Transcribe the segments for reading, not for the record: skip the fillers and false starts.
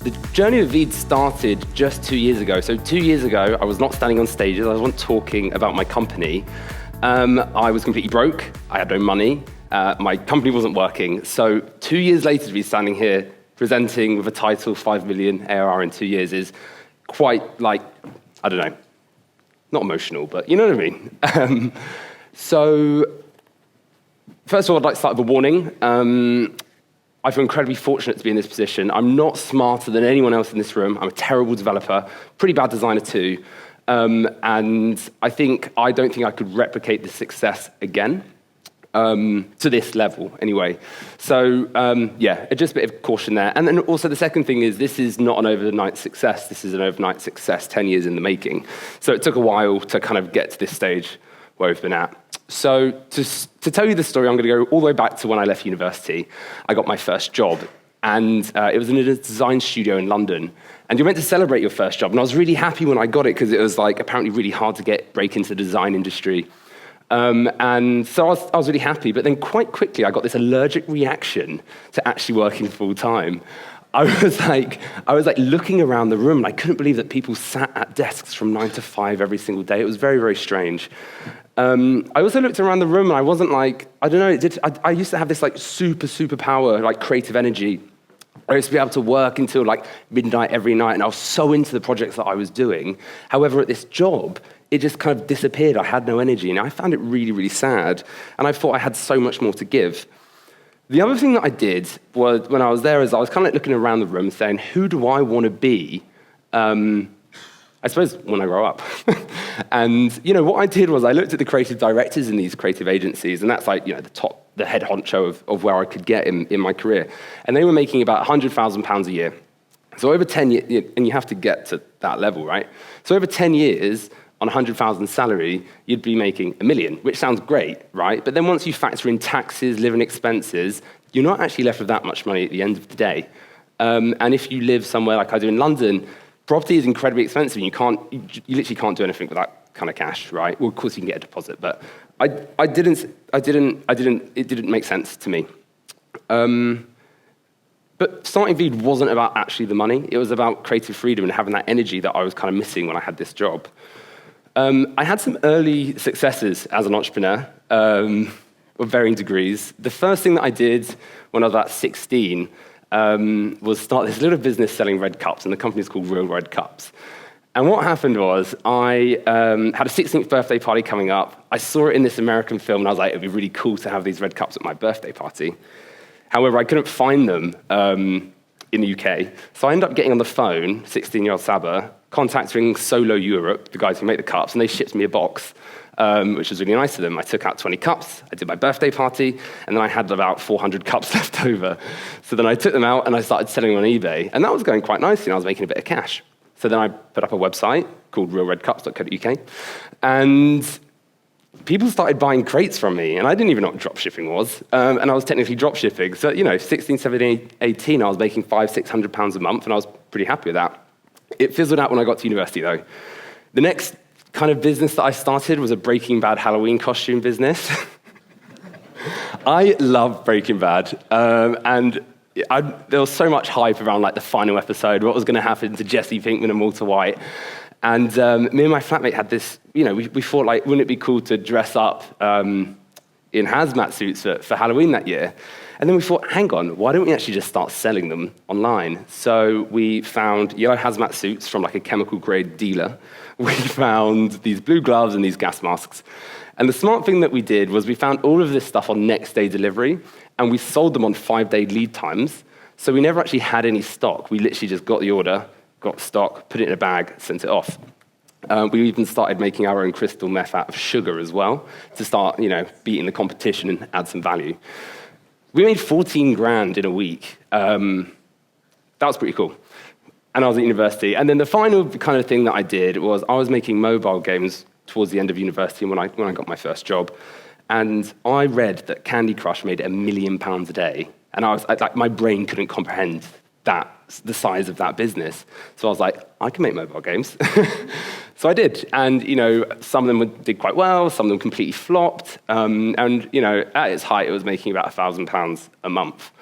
The journey of Veed started just 2 years ago. So 2 years ago, I was not standing on stages. I wasn't talking about my company. I was completely broke. I had no money. My company wasn't working. So 2 years later to be standing here presenting with a title, 5 million ARR in 2 years is quite like, I don't know, not emotional, but you know what I mean? So first of all, I'd like to start with a warning. I feel incredibly fortunate to be in this position. I'm not smarter than anyone else in this room. I'm a terrible developer, pretty bad designer too. And I don't think I could replicate this success again, to this level anyway. So yeah, just a bit of caution there. And then also the second thing is this is not an overnight success. This is an overnight success 10 years in the making. So it took a while to kind of get to this stage where we've been at. So to tell you the story, I'm going to go all the way back to when I left university. I got my first job, and it was in a design studio in London. And you're meant to celebrate your first job, and I was really happy when I got it because it was like apparently really hard to break into the design industry. And so I was really happy, but then quite quickly I got this allergic reaction to actually working full time. I was like looking around the room, and I couldn't believe that people sat at desks from 9 to 5 every single day. It was very, very strange. I also looked around the room, and I wasn't like, I don't know, I used to have this like super power, like creative energy. I used to be able to work until like midnight every night, and I was so into the projects that I was doing. However, at this job, it just kind of disappeared. I had no energy, and I found it really, really sad. And I thought I had so much more to give. The other thing that I did was, when I was there, is I was kind of like looking around the room saying, who do I want to be, I suppose, when I grow up? And, what I did was I looked at the creative directors in these creative agencies, and that's like, the head honcho of where I could get in my career. And they were making about £100,000 a year. So over 10 years, and you have to get to that level, right? So over 10 years, on 100,000 salary, you'd be making $1 million, which sounds great, right? But then once you factor in taxes, living expenses, you're not actually left with that much money at the end of the day. And if you live somewhere like I do in London, property is incredibly expensive. You literally can't do anything with that kind of cash, right? Well, of course you can get a deposit, but it didn't make sense to me. But starting Veed wasn't about actually the money. It was about creative freedom and having that energy that I was kind of missing when I had this job. I had some early successes as an entrepreneur, of varying degrees. The first thing that I did when I was about 16 was start this little business selling red cups, and the company's called Real Red Cups. And what happened was I had a 16th birthday party coming up. I saw it in this American film, and I was like, it'd be really cool to have these red cups at my birthday party. However, I couldn't find them in the UK. So I ended up getting on the phone, 16-year-old Sabba, contacting Solo Europe, the guys who make the cups, and they shipped me a box, which was really nice of them. I took out 20 cups, I did my birthday party, and then I had about 400 cups left over. So then I took them out and I started selling them on eBay, and that was going quite nicely, and I was making a bit of cash. So then I put up a website called realredcups.co.uk, and people started buying crates from me, and I didn't even know what drop shipping was, and I was technically drop shipping. So, 16, 17, 18, I was making £500-600 a month, and I was pretty happy with that. It fizzled out when I got to university, though. The next kind of business that I started was a Breaking Bad Halloween costume business. I love Breaking Bad, and there was so much hype around like the final episode, what was going to happen to Jesse Pinkman and Walter White. And me and my flatmate had this, we thought, like, wouldn't it be cool to dress up in hazmat suits for Halloween that year? And then we thought, hang on, why don't we actually just start selling them online? So we found yellow hazmat suits from like a chemical-grade dealer. We found these blue gloves and these gas masks. And the smart thing that we did was we found all of this stuff on next-day delivery, and we sold them on 5-day lead times. So we never actually had any stock. We literally just got the order, got stock, put it in a bag, sent it off. We even started making our own crystal meth out of sugar as well to start, beating the competition and add some value. We made 14 grand in a week. That was pretty cool. And I was at university. And then the final kind of thing that I did was I was making mobile games towards the end of university when I got my first job. And I read that Candy Crush made £1 million a day. And my brain couldn't comprehend the size of that business. So I was like, I can make mobile games. So I did. And, some of them did quite well, some of them completely flopped. And, at its height, it was making about £1,000 a month.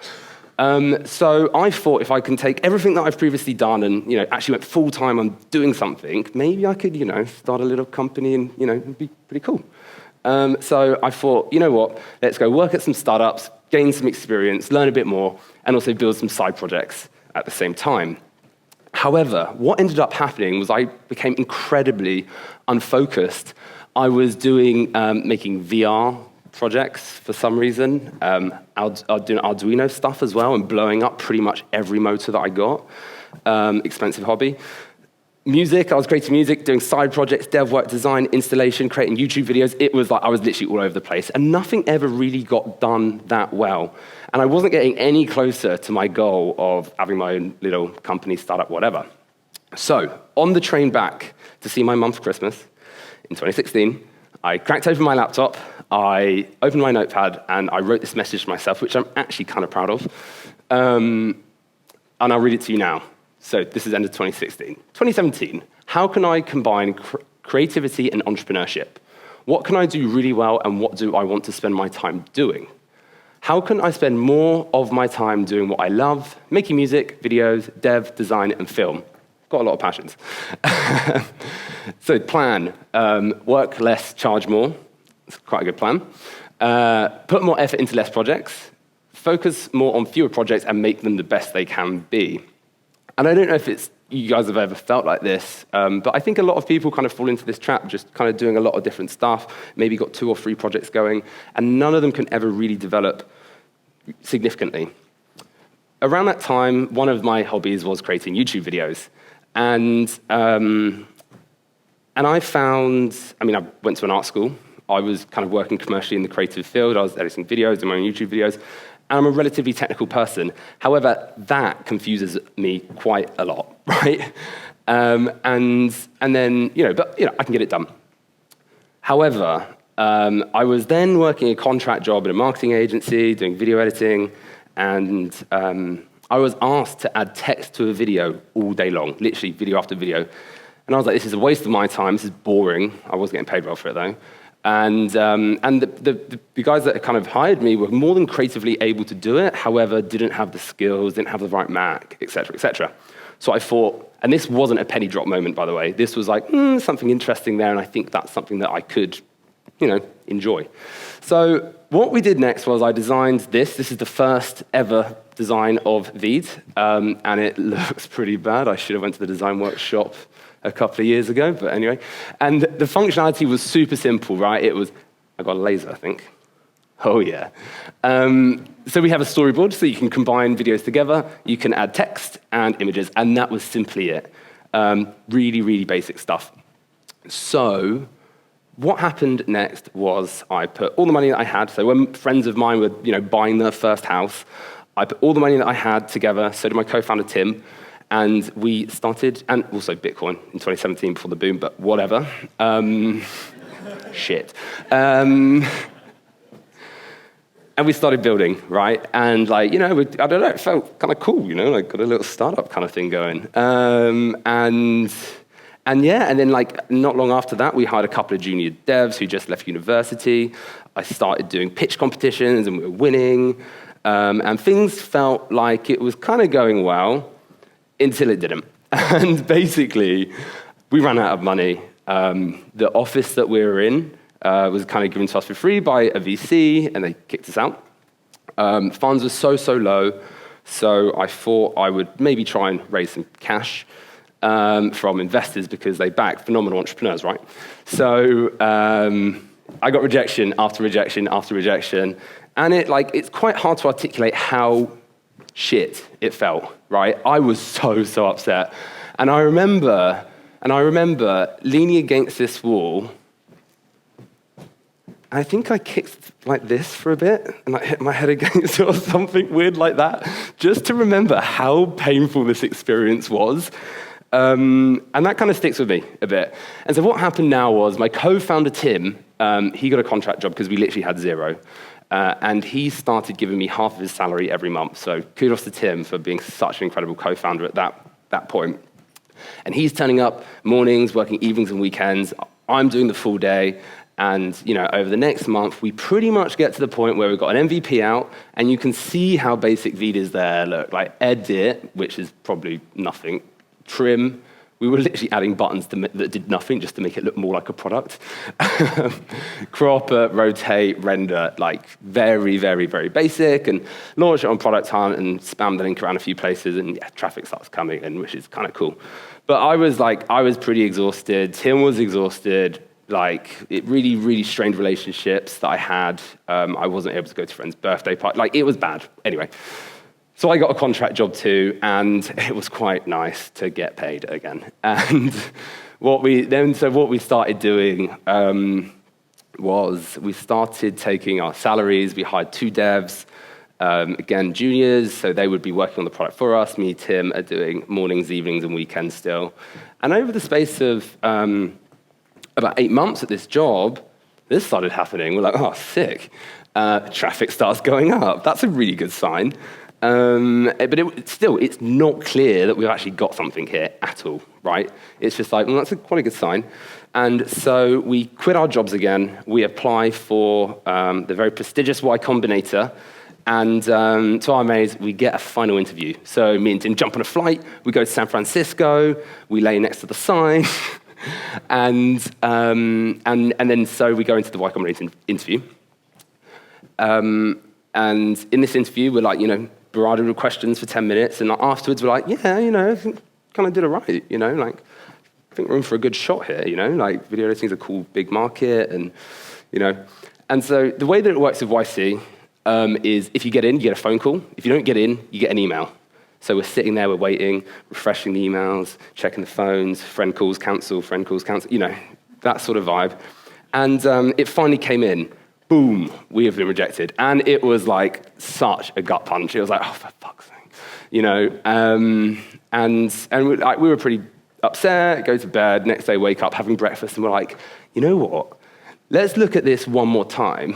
So I thought if I can take everything that I've previously done and actually went full time on doing something, maybe I could start a little company and it'd be pretty cool. So I thought, you know what, let's go work at some startups, gain some experience, learn a bit more, and also build some side projects at the same time. However, what ended up happening was I became incredibly unfocused. I was making VR projects for some reason. I was doing Arduino stuff as well and blowing up pretty much every motor that I got. Expensive hobby. Music, I was creating music, doing side projects, dev work, design, installation, creating YouTube videos. It was like I was literally all over the place, and nothing ever really got done that well. And I wasn't getting any closer to my goal of having my own little company, startup, whatever. So, on the train back to see my mum for Christmas in 2016, I cracked open my laptop, I opened my notepad, and I wrote this message to myself, which I'm actually kind of proud of. And I'll read it to you now. So this is end of 2016. 2017, how can I combine creativity and entrepreneurship? What can I do really well, and what do I want to spend my time doing? How can I spend more of my time doing what I love, making music, videos, dev, design, and film? Got a lot of passions. So plan, work less, charge more. It's quite a good plan. Put more effort into less projects. Focus more on fewer projects and make them the best they can be. And I don't know if you guys have ever felt like this, but I think a lot of people kind of fall into this trap, just kind of doing a lot of different stuff, maybe got 2 or 3 projects going, and none of them can ever really develop significantly. Around that time, one of my hobbies was creating YouTube videos. And I found, I went to an art school. I was kind of working commercially in the creative field. I was editing videos, doing my own YouTube videos. And I'm a relatively technical person. However, that confuses me quite a lot, right? And then, I can get it done. However, I was then working a contract job at a marketing agency, doing video editing, and I was asked to add text to a video all day long, literally video after video. And I was like, this is a waste of my time, this is boring. I wasn't getting paid well for it, though. And the guys that kind of hired me were more than creatively able to do it, however, didn't have the skills, didn't have the right Mac, et cetera, et cetera. So I thought, and this wasn't a penny drop moment, by the way. This was like, something interesting there, and I think that's something that I could, enjoy. So what we did next was I designed this. This is the first ever design of Veed, and it looks pretty bad. I should have went to the design workshop a couple of years ago, but anyway. And the functionality was super simple, right? I got a laser, I think. Oh, yeah. So we have a storyboard, so you can combine videos together, you can add text and images, and that was simply it. Really, really basic stuff. So what happened next was I put all the money that I had, so when friends of mine were buying their first house, I put all the money that I had together, so did my co-founder Tim, and we started, and also Bitcoin in 2017 before the boom, but whatever. Shit. And we started building, right? And I don't know, it felt kind of cool, got a little startup kind of thing going. And then not long after that, we hired a couple of junior devs who just left university. I started doing pitch competitions and we were winning. And things felt like it was kind of going well until it didn't. And basically, we ran out of money. The office that we were in was kind of given to us for free by a VC, and they kicked us out. Funds were so low, so I thought I would maybe try and raise some cash from investors because they back phenomenal entrepreneurs, right? So I got rejection after rejection after rejection, and it's quite hard to articulate how shit it felt, right? I was so upset. And I remember leaning against this wall, and I think I kicked like this for a bit, and I hit my head against it or something weird like that, just to remember how painful this experience was. And that kind of sticks with me a bit. And so what happened now was my co-founder, Tim, he got a contract job because we literally had zero. And he started giving me half of his salary every month. So kudos to Tim for being such an incredible co-founder at that point. And he's turning up mornings, working evenings and weekends. I'm doing the full day. And over the next month, we pretty much get to the point where we've got an MVP out, and you can see how basic Veed is there. Look, like edit, which is probably nothing, trim. We were literally adding buttons that did nothing just to make it look more like a product. Crop, rotate, render, like very, very, very basic, and launch it on Product Hunt and spam the link around a few places, and traffic starts coming in, which is kind of cool. But I was pretty exhausted. Tim was exhausted. Like, it really, really strained relationships that I had. I wasn't able to go to friends' birthday party. Like, it was bad. Anyway. So I got a contract job too, and it was quite nice to get paid again. And what we started doing was we started taking our salaries. We hired 2 devs, again, juniors, so they would be working on the product for us. Me, Tim, are doing mornings, evenings, and weekends still. And over the space of about 8 months at this job, this started happening. We're like, oh, sick. Traffic starts going up. That's a really good sign. But it's not clear that we've actually got something here at all, right? It's just like, well, that's quite a good sign. And so we quit our jobs again. We apply for the very prestigious Y Combinator. And to our amaze, we get a final interview. So me and Tim jump on a flight. We go to San Francisco. We lay next to the sign. and then so we go into the Y Combinator interview. And in this interview, we're like, barraged with questions for 10 minutes, and afterwards we're like, I think kind of did it right, like, I think we're in for a good shot here, like, video editing is a cool big market, and, And so the way that it works with YC is if you get in, you get a phone call. If you don't get in, you get an email. So we're sitting there, we're waiting, refreshing the emails, checking the phones, friend calls cancel, that sort of vibe. And it finally came in. Boom, we have been rejected. And it was like such a gut punch. It was like, oh, for fuck's sake. And we were pretty upset, go to bed, next day wake up, having breakfast, and we're like, you know what? Let's look at this one more time.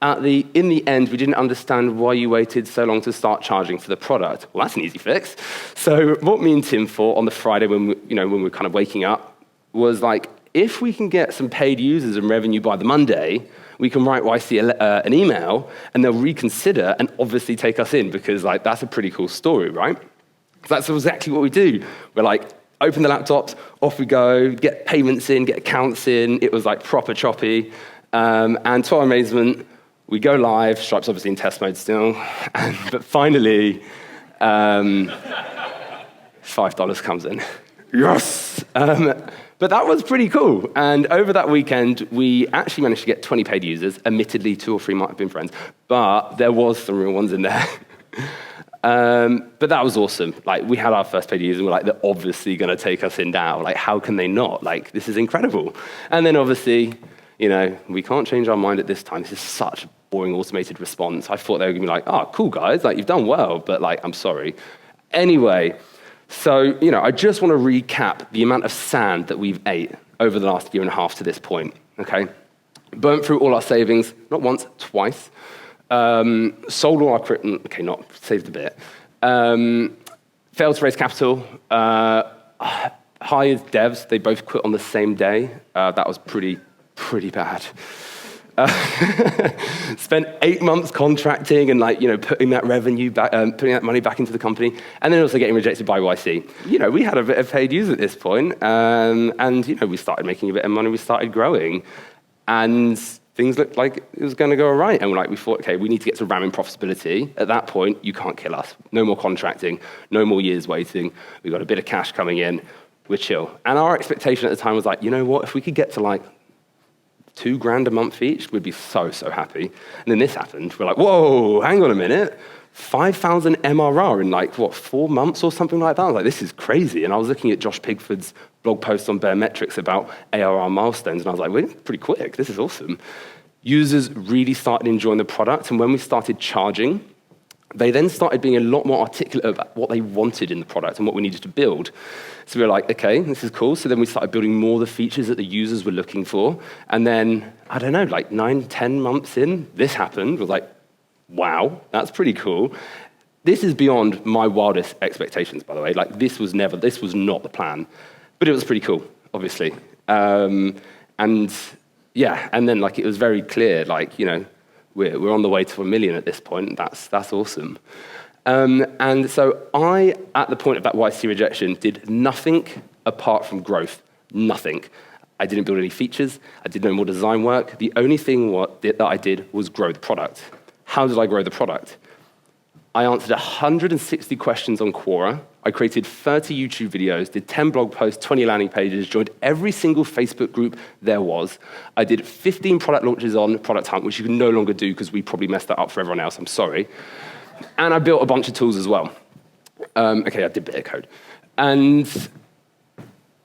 In the end, we didn't understand why you waited so long to start charging for the product. Well, that's an easy fix. So what me and Tim thought on the Friday when we were kind of waking up was like, if we can get some paid users and revenue by the Monday, we can write YC an email, and they'll reconsider and obviously take us in, because like that's a pretty cool story, right? So that's exactly what we do. We're like, open the laptops, off we go, get payments in, get accounts in. It was like proper choppy. And to our amazement, we go live. Stripe's obviously in test mode still. But finally, $5 comes in. Yes! But that was pretty cool. And over that weekend, we actually managed to get 20 paid users. Admittedly, 2 or 3 might have been friends. But there was some real ones in there. But that was awesome. Like, we had our first paid user, and we're like, they're obviously going to take us in now. Like, how can they not? Like, this is incredible. And then obviously, we can't change our mind at this time. This is such a boring automated response. I thought they were going to be like, oh, cool, guys. Like, you've done well, but like, I'm sorry. Anyway, so, I just want to recap the amount of sand that we've ate over the last year and a half to this point, okay? Burnt through all our savings, not once, twice. Sold all our crypto, okay, not saved a bit. Failed to raise capital. Hired devs, they both quit on the same day. That was pretty bad. Spent 8 months contracting and putting that revenue back, putting that money back into the company, and then also getting rejected by YC. We had a bit of paid use at this point, and we started making a bit of money. We started growing, and things looked like it was going to go all right. And we thought, okay, we need to get to ramming profitability. At that point, you can't kill us. No more contracting, no more years waiting. We've got a bit of cash coming in. We're chill. And our expectation at the time was like, you know what? If we could get to $2,000 a month each, we'd be so happy. And then this happened. We're like, whoa, hang on a minute. 5,000 MRR in 4 months or something like that. I was like, this is crazy. And I was looking at Josh Pigford's blog post on Bear Metrics about ARR milestones, and I was like, we're pretty quick. This is awesome. Users really started enjoying the product, and when we started charging, they then started being a lot more articulate about what they wanted in the product and what we needed to build. So we were like, okay, this is cool. So then we started building more of the features that the users were looking for. And then, 9-10 months in, this happened. We're like, wow, that's pretty cool. This is beyond my wildest expectations, by the way. This was not the plan. But it was pretty cool, obviously. And yeah, and then like it was very clear, like, you know, we're on the way to 1 million at this point. That's awesome. And so I, at the point of that YC rejection, did nothing apart from growth. Nothing. I didn't build any features. I did no more design work. The only thing that I did was grow the product. How did I grow the product? I answered 160 questions on Quora. I created 30 YouTube videos, did 10 blog posts, 20 landing pages, joined every single Facebook group there was. I did 15 product launches on Product Hunt, which you can no longer do because we probably messed that up for everyone else. I'm sorry. And I built a bunch of tools as well. Okay, I did a bit of code. And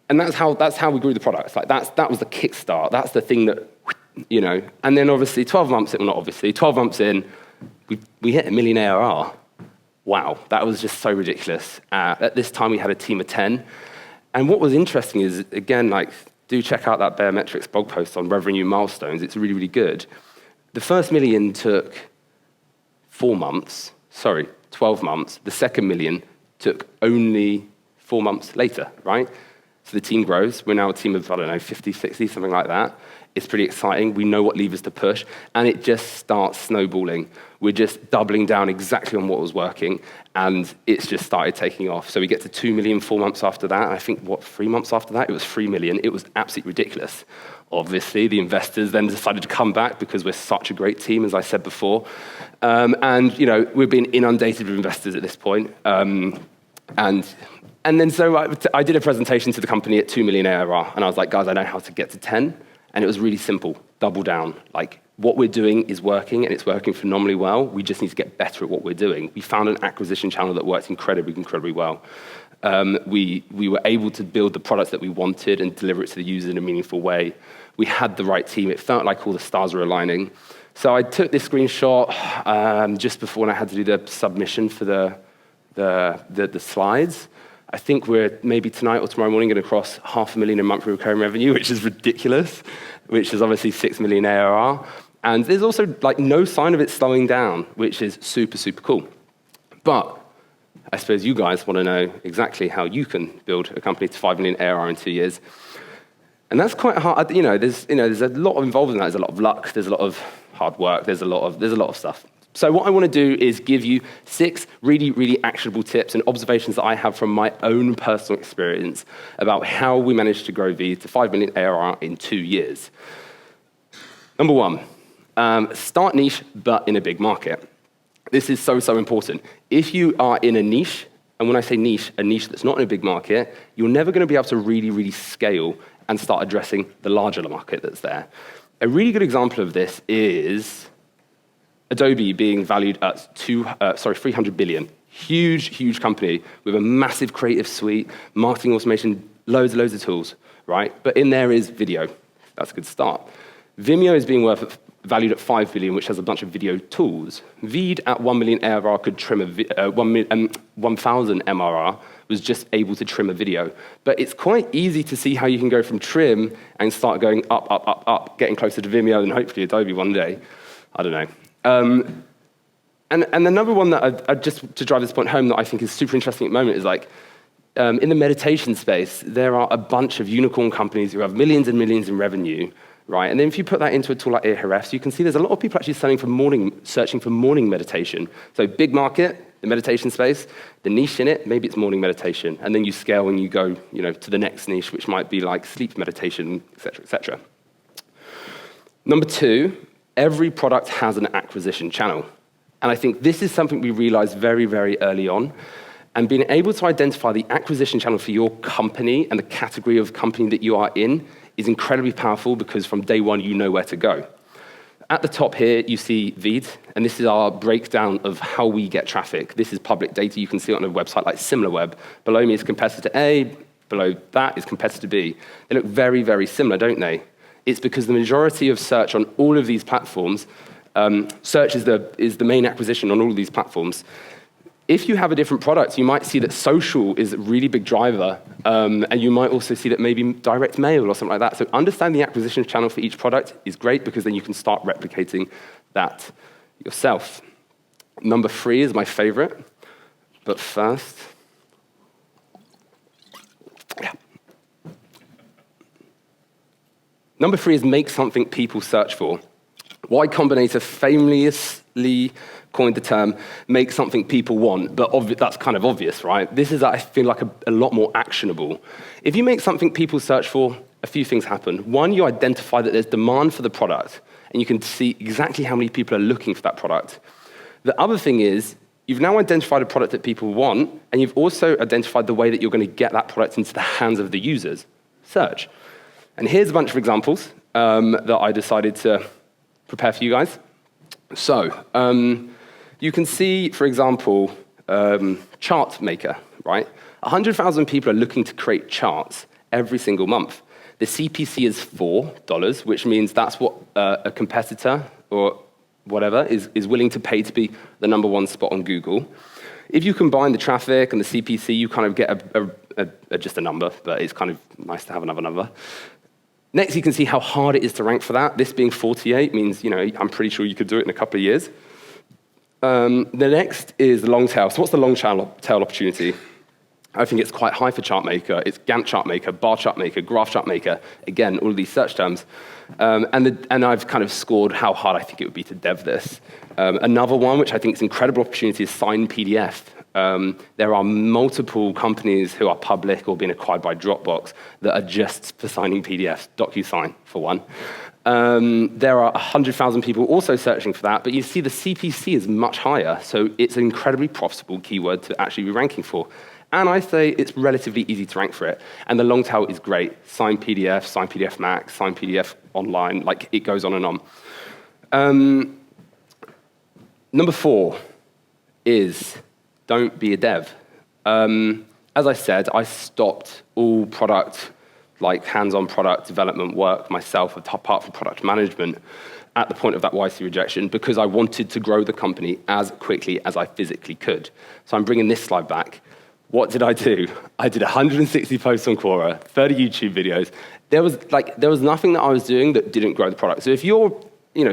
that's how we grew the product. Like that was the kickstart. That's the thing that, you know. And then obviously 12 months in, we hit 1 million ARR. Wow, that was just so ridiculous. At this time, we had a team of 10. And what was interesting is, again, like, do check out that Bear Metrics blog post on revenue milestones. It's really, really good. The first million took 12 months. The second million took only 4 months later, right? So the team grows. We're now a team of, 50, 60, something like that. It's pretty exciting. We know what levers to push, and it just starts snowballing. We're just doubling down exactly on what was working, and it's just started taking off. So we get to 2 million 4 months after that. I think, 3 months after that? It was 3 million. It was absolutely ridiculous. Obviously, the investors then decided to come back because we're such a great team, as I said before. And, you know, we've been inundated with investors at this point. And then so I did a presentation to the company at 2 million ARR, and I was like, guys, I know how to get to 10. And it was really simple, double down. Like, what we're doing is working, and it's working phenomenally well. We just need to get better at what we're doing. We found an acquisition channel that worked incredibly well. We were able to build the products that we wanted and deliver it to the user in a meaningful way. We had the right team. It felt like all the stars were aligning. So I took this screenshot just before when I had to do the submission for the slides. I think we're maybe tonight or tomorrow morning going to cross 500,000 in monthly recurring revenue, which is ridiculous, which is obviously 6 million ARR. And there's also like no sign of it slowing down, which is super, super cool. But I suppose you guys want to know exactly how you can build a company to 5 million ARR in 2 years. And that's quite hard. There's a lot involved in that. There's a lot of luck. There's a lot of hard work. There's a lot of stuff. So what I want to do is give you 6 really, really actionable tips and observations that I have from my own personal experience about how we managed to grow Veed to 5 million ARR in 2 years. Number 1, start niche, but in a big market. This is so, so important. If you are in a niche, and when I say niche, a niche that's not in a big market, you're never going to be able to really, really scale and start addressing the larger market that's there. A really good example of this is Adobe being valued at 300 billion. Huge company with a massive creative suite, marketing automation, loads of tools, right? But in there is video. That's a good start. Vimeo is being valued at 5 billion, which has a bunch of video tools. Veed at 1 million ARR could trim 1,000 MRR, was just able to trim a video. But it's quite easy to see how you can go from trim and start going up, getting closer to Vimeo and hopefully Adobe one day. I don't know. And the number one that I just to drive this point home that I think is super interesting at the moment is like, in the meditation space, there are a bunch of unicorn companies who have millions and millions in revenue, right? And then if you put that into a tool like ARR, you can see there's a lot of people actually searching for morning meditation. So big market, the meditation space, the niche in it, maybe it's morning meditation. And then you scale and you go, to the next niche, which might be like sleep meditation, et cetera, et cetera. Number 2, every product has an acquisition channel. And I think this is something we realized very, very early on. And being able to identify the acquisition channel for your company and the category of company that you are in is incredibly powerful because from day one, you know where to go. At the top here, you see Veed, and this is our breakdown of how we get traffic. This is public data. You can see it on a website like SimilarWeb. Below me is competitor A. Below that is competitor B. They look very, very similar, don't they? It's because the majority of search on all of these platforms, search is the main acquisition on all of these platforms. If you have a different product, you might see that social is a really big driver, and you might also see that maybe direct mail or something like that. So understanding the acquisition channel for each product is great because then you can start replicating that yourself. Number 3 is my favorite, but first, Number 3 is make something people search for. Y Combinator famously coined the term, make something people want, but that's kind of obvious, right? This is, I feel like, a lot more actionable. If you make something people search for, a few things happen. One, you identify that there's demand for the product, and you can see exactly how many people are looking for that product. The other thing is, you've now identified a product that people want, and you've also identified the way that you're going to get that product into the hands of the users. Search. And here's a bunch of examples that I decided to prepare for you guys. So, you can see, for example, chart maker, right? 100,000 people are looking to create charts every single month. The CPC is $4, which means that's what a competitor or whatever is willing to pay to be the #1 spot on Google. If you combine the traffic and the CPC, you kind of get just a number, but it's kind of nice to have another number. Next, you can see how hard it is to rank for that. This being 48 means, I'm pretty sure you could do it in a couple of years. The next is the long tail. So what's the long tail opportunity? I think it's quite high for chart maker. It's Gantt chart maker, bar chart maker, graph chart maker. Again, all of these search terms. And I've kind of scored how hard I think it would be to dev this. Another one, which I think is an incredible opportunity, is sign PDF. There are multiple companies who are public or being acquired by Dropbox that are just for signing PDFs, DocuSign, for one. There are 100,000 people also searching for that, but you see the CPC is much higher, so it's an incredibly profitable keyword to actually be ranking for. And I say it's relatively easy to rank for it. And the long tail is great. Sign PDF Max, sign PDF online, like it goes on and on. Number 4 is don't be a dev. As I said, I stopped all product, like hands-on product development work myself, apart from product management, at the point of that YC rejection, because I wanted to grow the company as quickly as I physically could. So I'm bringing this slide back. What did I do? I did 160 posts on Quora, 30 YouTube videos. There was nothing that I was doing that didn't grow the product. So if you're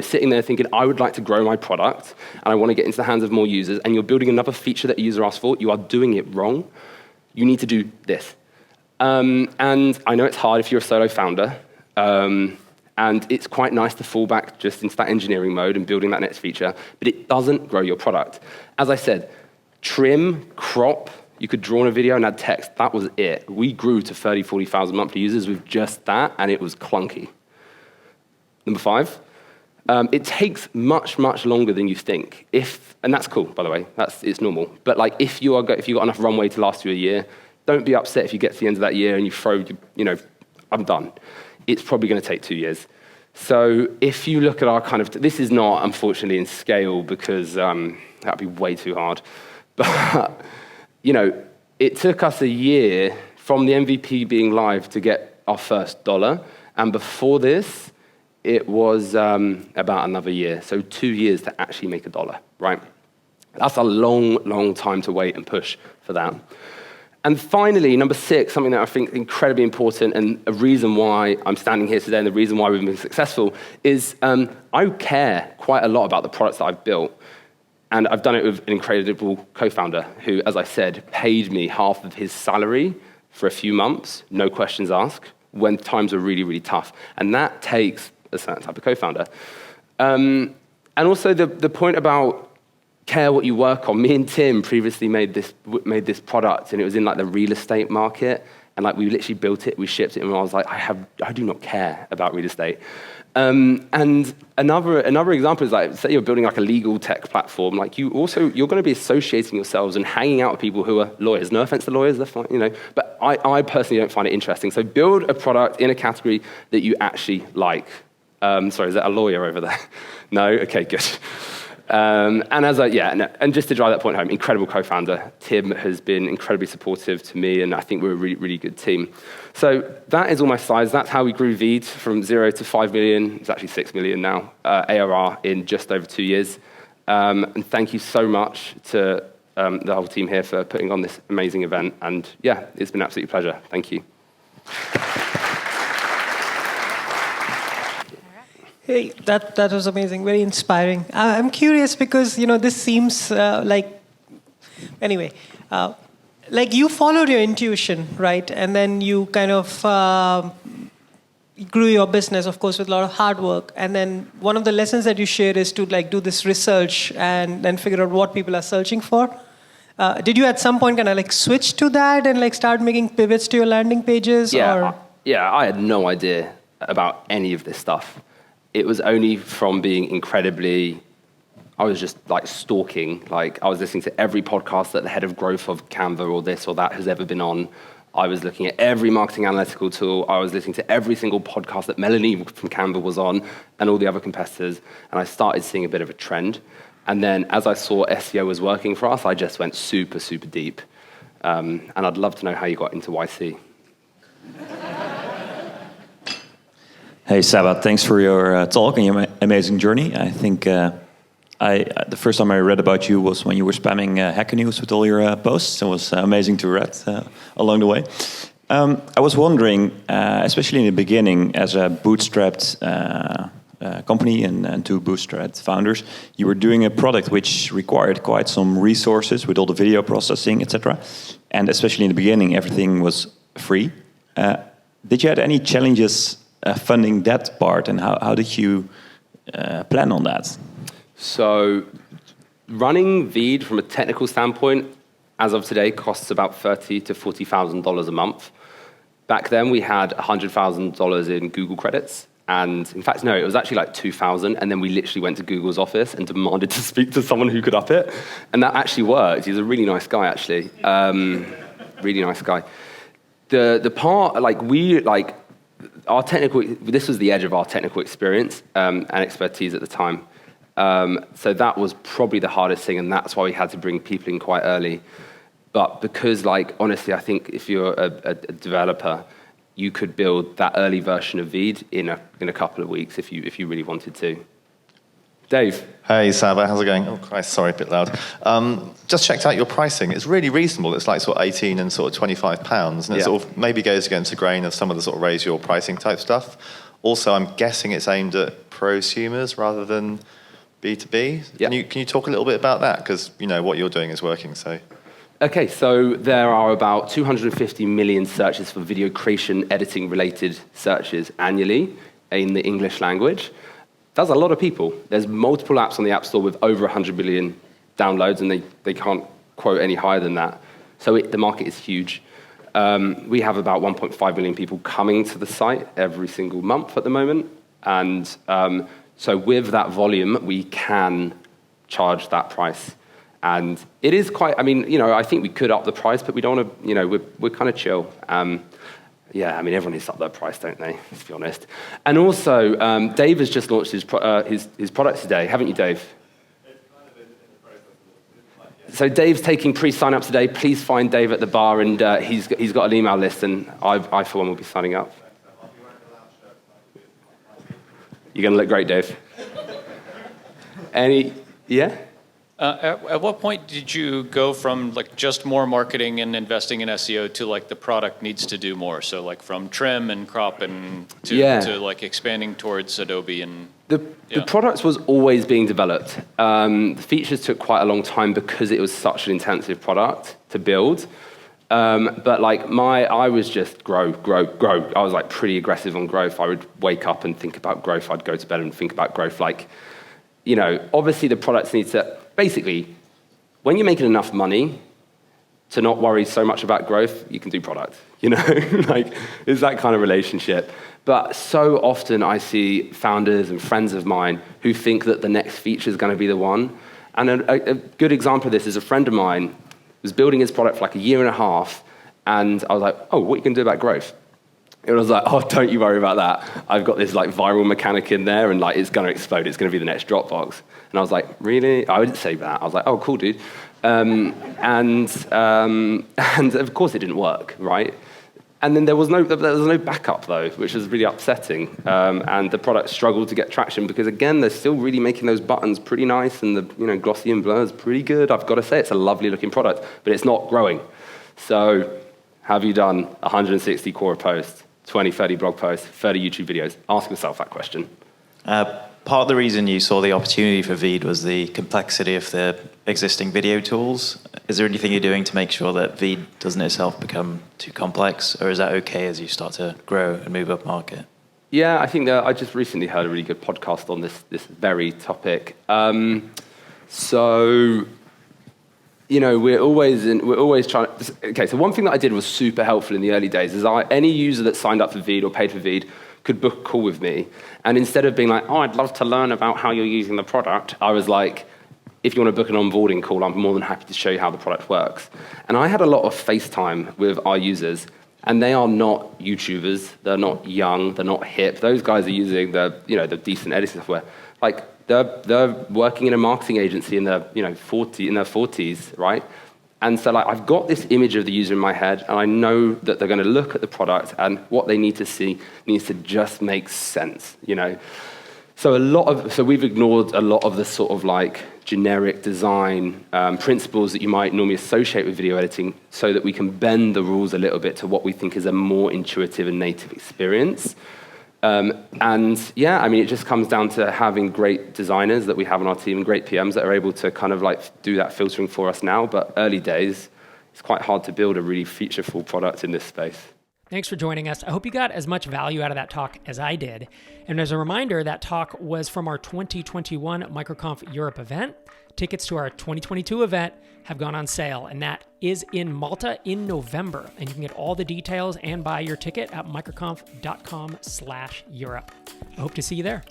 sitting there thinking, I would like to grow my product, and I want to get into the hands of more users, and you're building another feature that a user asks for, you are doing it wrong. You need to do this. And I know it's hard if you're a solo founder, and it's quite nice to fall back just into that engineering mode and building that next feature, but it doesn't grow your product. As I said, trim, crop, you could draw in a video and add text. That was it. We grew to 30, 40,000 monthly users with just that, and it was clunky. Number 5, it takes much, much longer than you think. And that's cool, by the way. It's normal. But if you've got enough runway to last you a year, don't be upset if you get to the end of that year and you throw, I'm done. It's probably going to take 2 years. So if you look at our this is not, unfortunately, in scale because that'd be way too hard. But it took us a year from the MVP being live to get our first $1. And before this, it was about another year. So 2 years to actually make $1, right? That's a long, long time to wait and push for that. And finally, number 6, something that I think is incredibly important and a reason why I'm standing here today and the reason why we've been successful is I care quite a lot about the products that I've built. And I've done it with an incredible co-founder who, as I said, paid me half of his salary for a few months, no questions asked, when times were really, really tough. And that takes a certain type of co-founder. And also the point about care what you work on. Me and Tim previously made this product, and it was in the real estate market. And we literally built it, we shipped it, and I was like, I do not care about real estate. And another example is say you're building a legal tech platform, you're going to be associating yourselves and hanging out with people who are lawyers. No offense to lawyers, they're fine, but I personally don't find it interesting. So build a product in a category that you actually like. Sorry, is that a lawyer over there? No? Okay, good. And just to drive that point home, incredible co-founder. Tim has been incredibly supportive to me, and I think we're a really, really good team. So that is all my slides. That's how we grew Veed from 0 to 5 million. It's actually 6 million now, ARR in just over 2 years. And thank you so much to the whole team here for putting on this amazing event. And yeah, it's been an absolute pleasure. Thank you. Hey, that was amazing, very inspiring. I'm curious because, this seems anyway, you followed your intuition, right? And then you kind of, grew your business, of course, with a lot of hard work. And then one of the lessons that you shared is to like do this research and then figure out what people are searching for. Did you at some point kind of like switch to that and like start making pivots to your landing pages? Yeah, I had no idea about any of this stuff. It was only from being I was just like stalking. Like I was listening to every podcast that the head of growth of Canva or this or that has ever been on. I was looking at every marketing analytical tool. I was listening to every single podcast that Melanie from Canva was on and all the other competitors. And I started seeing a bit of a trend. And then as I saw SEO was working for us, I just went super, super deep. And I'd love to know how you got into YC. Hey, Sabba, thanks for your talk and your amazing journey. I think the first time I read about you was when you were spamming Hacker News with all your posts. It was amazing to read along the way. I was wondering, especially in the beginning, as a bootstrapped company and two bootstrapped founders, you were doing a product which required quite some resources with all the video processing, etc. And especially in the beginning, everything was free. Did you have any challenges funding that part, and how did you plan on that? So running Veed from a technical standpoint, as of today, costs about $30,000 to $40,000 a month. Back then, we had $100,000 in Google credits. And in fact, no, it was actually like 2,000. And then we literally went to Google's office and demanded to speak to someone who could up it. And that actually worked. He's a really nice guy, actually. Really nice guy. The part, our technical, this was the edge of our technical experience and expertise at the time. So that was probably the hardest thing, and that's why we had to bring people in quite early. But because, honestly, I think if you're a developer, you could build that early version of Veed in a couple of weeks if you really wanted to. Dave. Hey, Sabba, how's it going? Oh, Christ, sorry, a bit loud. Just checked out your pricing. It's really reasonable. It's like sort of 18 and sort of 25 pounds, and it sort of maybe goes against the grain of some of the sort of raise your pricing type stuff. Also, I'm guessing it's aimed at prosumers rather than B2B. Yeah. Can you talk a little bit about that? Because what you're doing is working. So. Okay, so there are about 250 million searches for video creation, editing related searches annually in the English language. That's a lot of people. There's multiple apps on the App Store with over 100 million downloads, and they can't quote any higher than that. So the market is huge. We have about 1.5 million people coming to the site every single month at the moment. And so with that volume, we can charge that price. And it is quite, I think we could up the price, but we don't want to, we're kind of chill. Everyone needs to up their price, don't they? Let's be honest. And also, Dave has just launched his products today, haven't you, Dave? So Dave's taking pre-sign-ups today. Please find Dave at the bar, and he's got an email list, and I for one, will be signing up. You're going to look great, Dave. Yeah? At what point did you go from just more marketing and investing in SEO to the product needs to do more? So from trim and crop and to expanding towards Adobe and the product was always being developed. The features took quite a long time because it was such an intensive product to build. But I was just grow. I was pretty aggressive on growth. I would wake up and think about growth. I'd go to bed and think about growth. Obviously the products need to, basically, when you're making enough money to not worry so much about growth, you can do product, it's that kind of relationship. But so often I see founders and friends of mine who think that the next feature is going to be the one. And a good example of this is a friend of mine was building his product for a year and a half, and I was like, oh, what are you going to do about growth? And I was like, oh, don't you worry about that. I've got this viral mechanic in there, and it's going to explode. It's going to be the next Dropbox. And I was like, really? I didn't say that. I was like, oh, cool, dude. And of course it didn't work, right? And then there was no backup though, which was really upsetting. And the product struggled to get traction because again, they're still really making those buttons pretty nice, and the glossy and blur is pretty good. I've got to say, it's a lovely looking product, but it's not growing. So, have you done 160 core posts, 20, 30 blog posts, 30 YouTube videos? Ask yourself that question. Part of the reason you saw the opportunity for Veed was the complexity of the existing video tools. Is there anything you're doing to make sure that Veed doesn't itself become too complex, or is that okay as you start to grow and move up market? Yeah, I think that I just recently heard a really good podcast on this very topic. So, we're always trying. Okay, so one thing that I did was super helpful in the early days is any user that signed up for Veed or paid for Veed could book a call with me, and instead of being like, "Oh, I'd love to learn about how you're using the product," I was like, "If you want to book an onboarding call, I'm more than happy to show you how the product works." And I had a lot of FaceTime with our users. And they are not YouTubers. They're not young. They're not hip. Those guys are using the decent editing software. Like they're working in a marketing agency in their 40s, right? And so I've got this image of the user in my head, and I know that they're going to look at the product, and what they need to see needs to just make sense, So we've ignored a lot of the sort of generic design principles that you might normally associate with video editing, so that we can bend the rules a little bit to what we think is a more intuitive and native experience. It just comes down to having great designers that we have on our team and great PMs that are able to kind of do that filtering for us now. But early days, it's quite hard to build a really featureful product in this space. Thanks for joining us. I hope you got as much value out of that talk as I did. And as a reminder, that talk was from our 2021 MicroConf Europe event. Tickets to our 2022 event have gone on sale, and that is in Malta in November. And you can get all the details and buy your ticket at microconf.com/Europe. I hope to see you there.